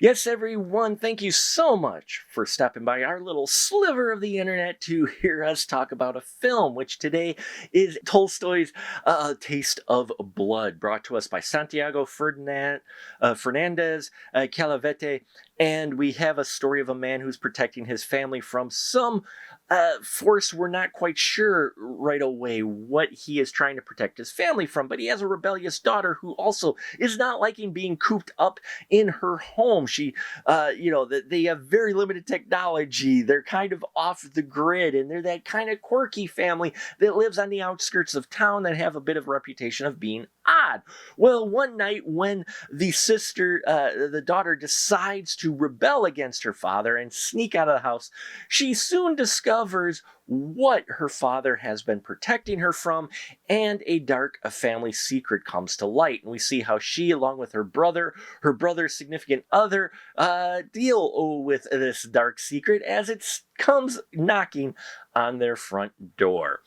Yes, everyone, thank you so much for stopping by our little sliver of the internet to hear us talk about a film, which today is Tolstoy's Taste of Blood, brought to us by Santiago Fernandez Calavete. And we have a story of a man who's protecting his family from some force we're not quite sure right away what he is trying to protect his family from. But he has a rebellious daughter who also is not liking being cooped up in her home. They have very limited technology. They're kind of off the grid, and they're that kind of quirky family that lives on the outskirts of town that have a bit of a reputation of being odd. Well, one night when the daughter decides to rebel against her father and sneak out of the house, she soon discovers what her father has been protecting her from, and a dark family secret comes to light. And we see how she, along with her brother's significant other, deal with this dark secret as it comes knocking on their front door.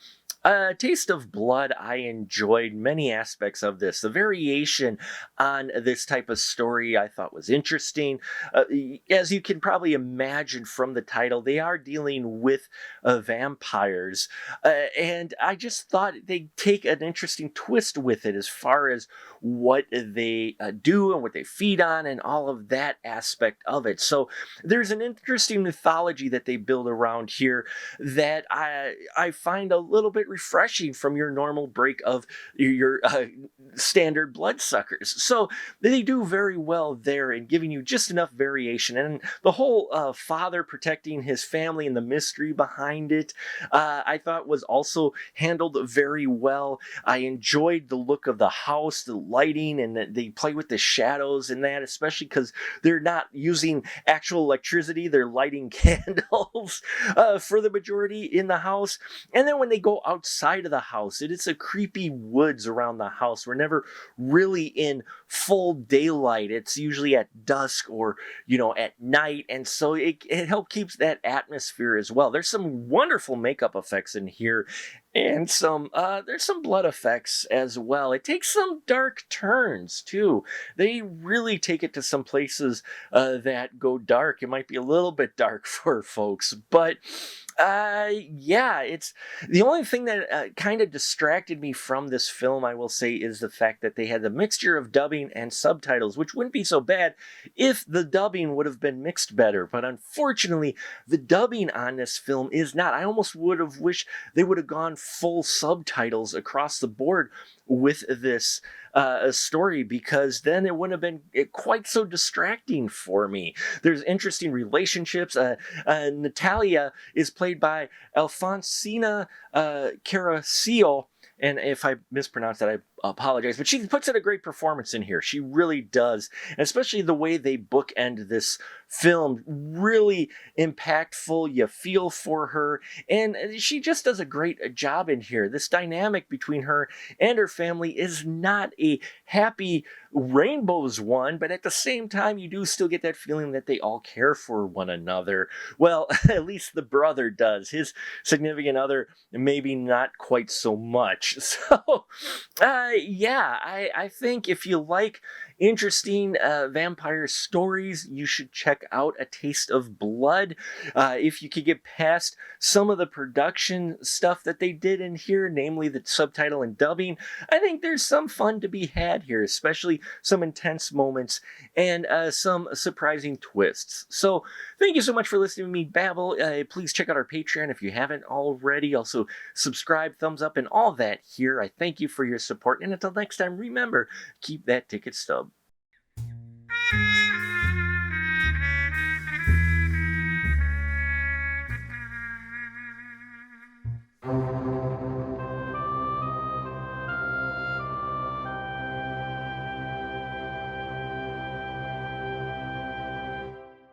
Taste of Blood, I enjoyed many aspects of this. The variation on this type of story I thought was interesting. As you can probably imagine from the title, they are dealing with vampires. And I just thought they take an interesting twist with it as far as what they do and what they feed on and all of that aspect of it. So there's an interesting mythology that they build around here that I find a little bit refreshing from your normal break of your standard bloodsuckers. So they do very well there in giving you just enough variation. And the whole father protecting his family and the mystery behind it, I thought was also handled very well. I enjoyed the look of the house, the lighting, and that they play with the shadows and that, especially because they're not using actual electricity. They're lighting candles for the majority in the house. And then when they go outside of the house, it's a creepy woods around the house. We're never really in full daylight. It's usually at dusk or, at night. And so it helps keeps that atmosphere as well. There's some wonderful makeup effects in here, and there's some blood effects as well. It takes some dark turns too. They really take it to some places that go dark. It might be a little bit dark for folks, but yeah, it's the only thing that kind of distracted me from this film, I will say, is the fact that they had the mixture of dubbing and subtitles, which wouldn't be so bad if the dubbing would have been mixed better. But unfortunately, the dubbing on this film is not. I almost would have wished they would have gone full subtitles across the board with this story, because then it wouldn't have been quite so distracting for me. There's interesting relationships. Natalia is played by Alfonsina Caracio, and if I mispronounce that, I apologize. But she puts in a great performance in here. She really does. And especially the way they bookend this film, really impactful. You feel for her. And she just does a great job in here. This dynamic between her and her family is not a happy rainbows one, but at the same time, you do still get that feeling that they all care for one another. Well, at least the brother does. His significant other, maybe not quite so much. So, yeah, I think if you like interesting vampire stories, you should check out A Taste of Blood. If you could get past some of the production stuff that they did in here, namely the subtitle and dubbing, I think there's some fun to be had here, especially some intense moments and some surprising twists. So thank you so much for listening to me babble. Please check out our Patreon if you haven't already. Also subscribe, thumbs up, and all that here. I thank you for your support. And until next time, remember, keep that ticket stub.